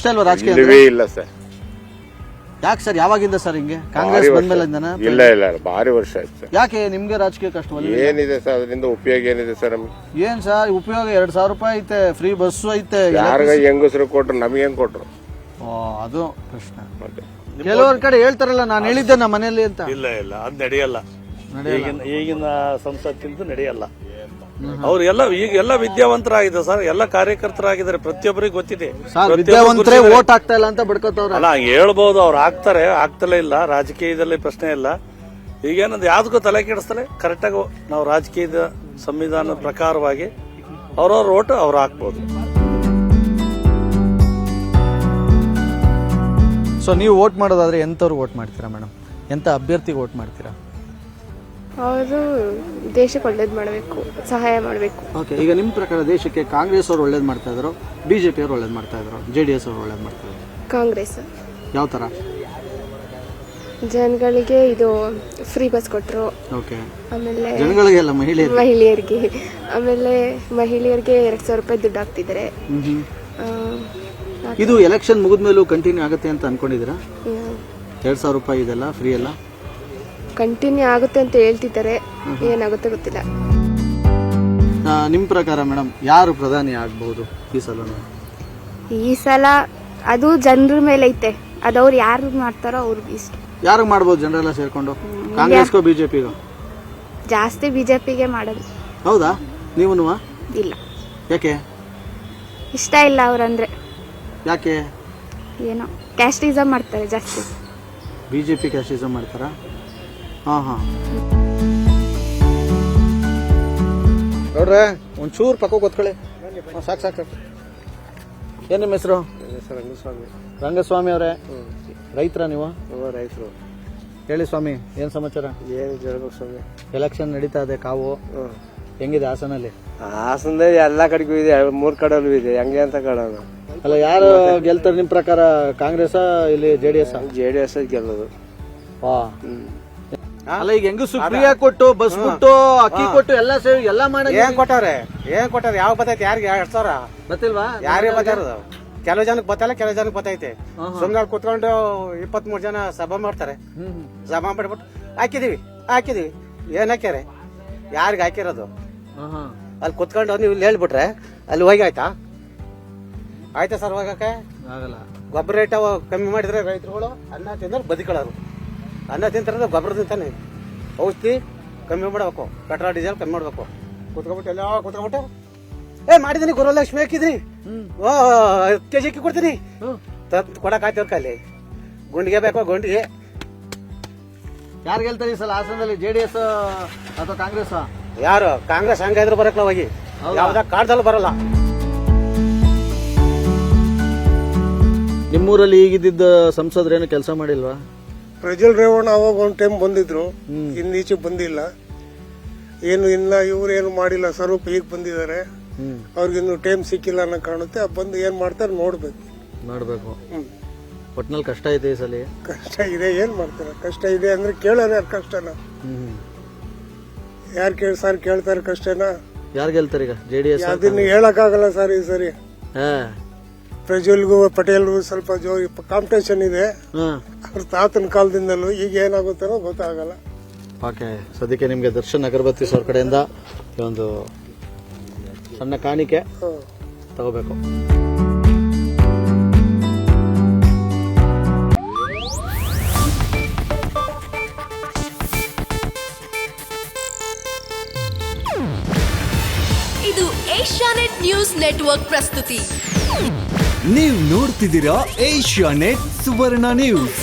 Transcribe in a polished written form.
ಇಷ್ಟ ಅಲ್ವಾ ರಾಜಕೀಯ? ಇಲ್ಲವೇ ಇಲ್ಲ ಸರ್. ಯಾಕೆ ಸರ್, ಯಾವಾಗಿಂದ ಸರ್ ಹಿಂಗೆ? ಕಾಂಗ್ರೆಸ್ ಬಂದ್ಮೇಲಿಂದನಾ? ಇಲ್ಲ ಭಾರಿ ವರ್ಷ ಆಯ್ತು ಸರ್. ಯಾಕೆ ನಿಮ್ಗೆ ರಾಜಕೀಯ ಕಷ್ಟವಲ್ಲ? ಏನಿದೆ ಸರ್ ಅದರಿಂದ ಉಪಯೋಗ ಏನಿದೆ ಸರ್ ನಮ್ಗೆ? ಏನ್ ಸರ್ ಉಪಯೋಗ? 2,000 ರೂಪಾಯಿ ಐತೆ, ಫ್ರೀ ಬಸ್ಸು ಐತೆ. ಯಾರಿಗ ಹೆಂಗಸರು ಕೊಟ್ರು, ನಮಗೇನ್ ಕೊಟ್ರು? ಅದು ಪ್ರಶ್ನೆ. ಕೆಲವರ ಕಡೆ ಹೇಳ್ತಾರಲ್ಲ, ನಾನು ಹೇಳಿದ್ದೆ ನಮ್ಮ ಮನೆಯಲ್ಲಿ ಅಂತ. ಇಲ್ಲ ಅದ್ ನಡೆಯಲ್ಲ. ಈಗಿನ ಸಂಸತ್ತಿಂದ ನಡೆಯಲ್ಲ. ಅವ್ರು ಎಲ್ಲ ವಿದ್ಯಾವಂತರಾಗಿದೆ ಸರ್, ಎಲ್ಲ ಕಾರ್ಯಕರ್ತರಾಗಿದ್ದಾರೆ, ಪ್ರತಿಯೊಬ್ಬರಿಗೆ ಗೊತ್ತಿದೆ. ವಿದ್ಯಾವಂತರೇ ವೋಟ್ ಆಗ್ತಾ ಇಲ್ಲ ಅಂತ ಬಿಡ್ಕೋತವ್ರ. ಅಲ್ಲ, ಹೇಳ್ಬಹುದು, ಅವ್ರು ಆಗ್ತಲೇ ಇಲ್ಲ. ರಾಜಕೀಯದಲ್ಲಿ ಪ್ರಶ್ನೆ ಇಲ್ಲ. ಈಗೇನಂದ್ರೆ ಯಾವ್ದಕ್ಕೂ ತಲೆ ಕೆಡಿಸ್ತಲೇ ಕರೆಕ್ಟಾಗಿ ನಾವು ರಾಜಕೀಯದ ಸಂವಿಧಾನದ ಪ್ರಕಾರವಾಗಿ ಅವ್ರವ್ರ ವೋಟ್ ಅವ್ರು ಹಾಕ್ಬೋದು. ಸೊ ನೀವು ವೋಟ್ ಮಾಡೋದಾದ್ರೆ ಎಂಥವ್ರು ವೋಟ್ ಮಾಡ್ತೀರಾ ಮೇಡಮ್? ಎಂಥ ಅಭ್ಯರ್ಥಿಗೆ ವೋಟ್ ಮಾಡ್ತೀರಾ? ಅವರು ದೇಶಕ್ಕೆ ಒಳ್ಳೇದು ಮಾಡಬೇಕು, ಸಹಾಯ ಮಾಡಬೇಕು. ಓಕೆ, ಈಗ ನಿಮ್ಮ ಪ್ರಕಾರ ದೇಶಕ್ಕೆ ಕಾಂಗ್ರೆಸ್ ಅವರು ಒಳ್ಳೇದು ಮಾಡ್ತಾ ಇದ್ರು, ಬಿಜೆಪಿ ಅವರು ಒಳ್ಳೇದು ಮಾಡ್ತಾ ಇದ್ರು, JDS ಅವರು ಒಳ್ಳೇದು ಮಾಡ್ತಾ ಇದ್ರು? ಕಾಂಗ್ರೆಸ್. ಯಾವ ಥರ? ಜನಗಳಿಗೆ ಇದು ಫ್ರೀ ಬಸ್ ಕೊಟ್ಟರು. ಓಕೆ, ಆಮೇಲೆ ಜನಗಳಿಗೆಲ್ಲ ಮಹಿಳೆಯರಿಗೆ, ಆಮೇಲೆ ಮಹಿಳೆಯರಿಗೆ 2,000 ರೂಪಾಯಿ ದುಡ್ಡು ಹಾಕ್ತಿದ್ದಾರೆ. ಇದು ಎಲೆಕ್ಷನ್ ಮುಗಿದ್ಮೇಲೂ ಕಂಟಿನ್ಯೂ ಆಗುತ್ತೆ ಅಂತ ಅನ್ಕೊಂಡಿದ್ದೀರಾ? 2,000 ರೂಪಾಯಿ ಇದೆಲ್ಲ ಫ್ರೀ ಎಲ್ಲ ಕಂಟಿನ್ಯೂ ಆಗುತ್ತೆ ಅಂತ ಹೇಳ್ತಿದ್ದಾರೆ, ಏನಾಗುತ್ತೆ ಗೊತ್ತಿಲ್ಲ. ನಿಮ್ಮ ಪ್ರಕಾರ ಮೇಡಮ್ ಯಾರು ಪ್ರಧಾನಿ ಆಗಬಹುದು ಈ ಸಲ? ಈ ಸಲ ಅದು ಜನರ ಮೇಲೆ ಐತೆ, ಅದವ್ರು ಯಾರು ಮಾಡ್ತಾರೋ ಅವ್ರಿಗೆ ಇಷ್ಟ. ಯಾರು ಮಾಡ್ಬೋದು ಜನರೆಲ್ಲ ಸೇರ್ಕೊಂಡು? ಕಾಂಗ್ರೆಸ್ಗೋ ಬಿಜೆಪಿಗೋ? ಜಾಸ್ತಿ ಬಿಜೆಪಿಗೆ ಮಾಡೋದು. ಹೌದಾ? ನೀವು? ಇಲ್ಲ. ಯಾಕೆ ಇಷ್ಟ ಇಲ್ಲ ಅವ್ರಂದ್ರೆ? ಯಾಕೆ? ಏನೋ ಕ್ಯಾಸ್ಟಿಸಮ್ ಮಾಡ್ತಾರೆ ಜಾಸ್ತಿ. ಬಿಜೆಪಿ ಕ್ಯಾಸ್ಟಿಸಮ್ ಮಾಡ್ತಾರಾ? ಹಾಂ ನೋಡ್ರೆ, ಒಂಚೂರು ಪಕ್ಕ ಕೂತ್ಕೊಳ್ಳಿ. ಸಾಕು. ಏನು ನಿಮ್ಮ ಹೆಸರು? ರಂಗಸ್ವಾಮಿ ಅವರೇ, ರೈತರ ನೀವು? ರೈತರು. ಹೇಳಿ ಸ್ವಾಮಿ, ಏನು ಸಮಾಚಾರ? ಏನು ಹೇಳ್ಬೇಕು ಸ್ವಾಮಿ? ಎಲೆಕ್ಷನ್ ನಡೀತಾ ಇದೆ, ಕಾವು ಹೆಂಗಿದೆ ಹಾಸನಲ್ಲಿ? ಹಾಸನದಲ್ಲಿ ಎಲ್ಲ ಕಡೆಗೂ ಇದೆ, 3 ಕಡೆಯಲ್ಲೂ ಇದೆ. ಹೆಂಗೆ ಅಂತ ಕಾಣೋಣ. ಅಲ್ಲ, ಯಾರು ಗೆಲ್ತಾರೆ ನಿಮ್ಮ ಪ್ರಕಾರ? ಕಾಂಗ್ರೆಸ್ ಇಲ್ಲಿ JDS ಗೆಲ್ಲೋದು. ಅಲ್ಲ, ಈಗ ಹೆಂಗು ಫ್ರೀ ಕೊಟ್ಟು ಬಸ್ ಬಿಟ್ಟು ಅಕ್ಕಿ ಕೊಟ್ಟು ಎಲ್ಲ ಸೇರಿ ಎಲ್ಲ ಮಾಡಿ ಏನ್ ಕೊಟ್ಟವ್ರೆ? ಯಾವ ಬತ್ತೈತೆ? ಯಾರಿಗೆ 2,000 ಗೊತ್ತಿಲ್ವಾ? ಯಾರೇ ಬತ್ತಾರದು? ಕೆಲವು ಜನಕ್ಕೆ ಬತ್ತಲ್ಲ, ಕೆಲವು ಜನಕ್ಕೆ ಬತ್ತೈತೆ. ಸುಮ್ನೆ ಕುತ್ಕೊಂಡು 23 ಜನ ಸಭಾ ಮಾಡ್ತಾರೆ. ಸಭಾ ಮಾಡ್ಬಿಟ್ಟು ಹಾಕಿದೀವಿ ಏನ್ ಹಾಕ್ಯಾರೆ? ಯಾರಿಗೆ ಹಾಕಿರೋದು? ಅಲ್ಲಿ ಕುತ್ಕೊಂಡು ನೀವು ಇಲ್ಲಿ ಹೇಳ್ಬಿಟ್ರೆ ಅಲ್ಲಿ ಹೋಗಿ ಆಯ್ತಾ ಸರ್? ಹೋಗಕ್ಕೆ ಆಗಲ್ಲ. ಗೊಬ್ಬರ ರೇಟ್ ಕಮ್ಮಿ ಮಾಡಿದ್ರೆ ರೈತರುಗಳು ಅನ್ನ ತಿಂದ್ರೆ ಬದುಕೊಳ್ಳೋರು. ಅನ್ನ ತಿಂತಾರೆ, ಗೊಬ್ಬರ ತಿಂತಾನೆ. ಔಷಧಿ ಕಮ್ಮಿ ಮಾಡಬೇಕು, ಪೆಟ್ರೋಲ್ ಡೀಸೆಲ್ ಕಮ್ಮಿ ಮಾಡ್ಬೇಕು. ಕುತ್ಕೊಬಿಟ್ಟು ಮಾಡಿದೀನಿ, ಗುರುಲಕ್ಷ್ಮಿ ಹಾಕಿದ್ರಿ, 10 kg ಅಕ್ಕಿ ಕೊಡ್ತೀನಿ, ಕೊಡಕ್ ಆಯ್ತು ಅಲ್ಲಿ. ಗುಂಡಿಗೆ ಬೇಕು, ಗುಂಡಿಗೆ. ಯಾರು ಗೆಲ್ತಾರೆ ಈ ಸಲ ಹಾಸನದಲ್ಲಿ, JDS ಅಥವಾ ಕಾಂಗ್ರೆಸ್? ಯಾರು? ಕಾಂಗ್ರೆಸ್ ಹಂಗಾದ್ರು ಬರಕ್ಲ ಹೋಗಿ, ಯಾವ್ದ ಕಾಡ್ದಲ್ಲೂ ಬರಲ್ಲ. ನಿಮ್ಮೂರಲ್ಲಿ ಈಗಿದ್ದ ಸಂಸದ್ರೇನು ಕೆಲಸ ಮಾಡಿಲ್ವಾ? ಪ್ರಜ್ವಲ್ ರೇವಣ್ಣ ಅವಾಗ ಒಂದು ಟೈಮ್ ಬಂದಿದ್ರು, ಇನ್ನೀಚೆ ಬಂದಿಲ್ಲ. ಇನ್ನ ಇವ್ರೇನು ಮಾಡಿಲ್ಲ. ಸ್ವರೂಪ್ ಈಗ ಬಂದಿದ್ದಾರೆ, ಅವ್ರಿಗಿನ್ನು ಟೈಮ್ ಸಿಕ್ಕಿಲ್ಲ ಅನ್ನೋ ಕಾಣುತ್ತೆ. ಬಂದು ಏನ್ ಮಾಡ್ತಾರೆ ನೋಡ್ಬೇಕು. ಒಟ್ನಲ್ಲಿ ಕಷ್ಟ ಐತೆ ಈ ಸಲ. ಕಷ್ಟ ಇದೆ, ಏನ್ ಮಾಡ್ತಾರೆ? ಕಷ್ಟ ಇದೆ ಅಂದ್ರೆ ಕೇಳೋರು ಯಾರು ಕಷ್ಟನ? ಯಾರು ಕೇಳ್ತಾರೆ ಕಷ್ಟನ? ಯಾರು ಗೆಲ್ತಾರೆ ಈಗ? JDS? ಅದನ್ನ ಹೇಳಕ್ ಆಗಲ್ಲ ಸರ್ ಈ ಸರಿ. ಪ್ರಜ್ವಲ್ಗೂ ಪಟೇಲ್ಗೂ ಸ್ವಲ್ಪ ಕಾಂಪಿಟೇಷನ್ ಇದೆ, ಅವ್ರ ತಾತನ ಕಾಲದಿಂದಲೂ. ಈಗ ಏನಾಗುತ್ತಾರೋ ಗೊತ್ತಾಗಲ್ಲ. ಓಕೆ, ಸದ್ಯಕ್ಕೆ ನಿಮ್ಗೆ ದರ್ಶನ್ ಅಗರಬತ್ತಿ ಅವ್ರ ಕಡೆಯಿಂದ ಒಂದು ಸಣ್ಣ ಕಾಣಿಕೆ ತಗೋಬೇಕು. ಇದು ಏಷ್ಯಾನೆಟ್ ನ್ಯೂಸ್ ನೆಟ್ವರ್ಕ್ ಪ್ರಸ್ತುತಿ. ನೀವು ನೋಡ್ತಿದ್ದೀರಾ ಏಷ್ಯಾನೆಟ್ ಸುವರ್ಣ ನ್ಯೂಸ್.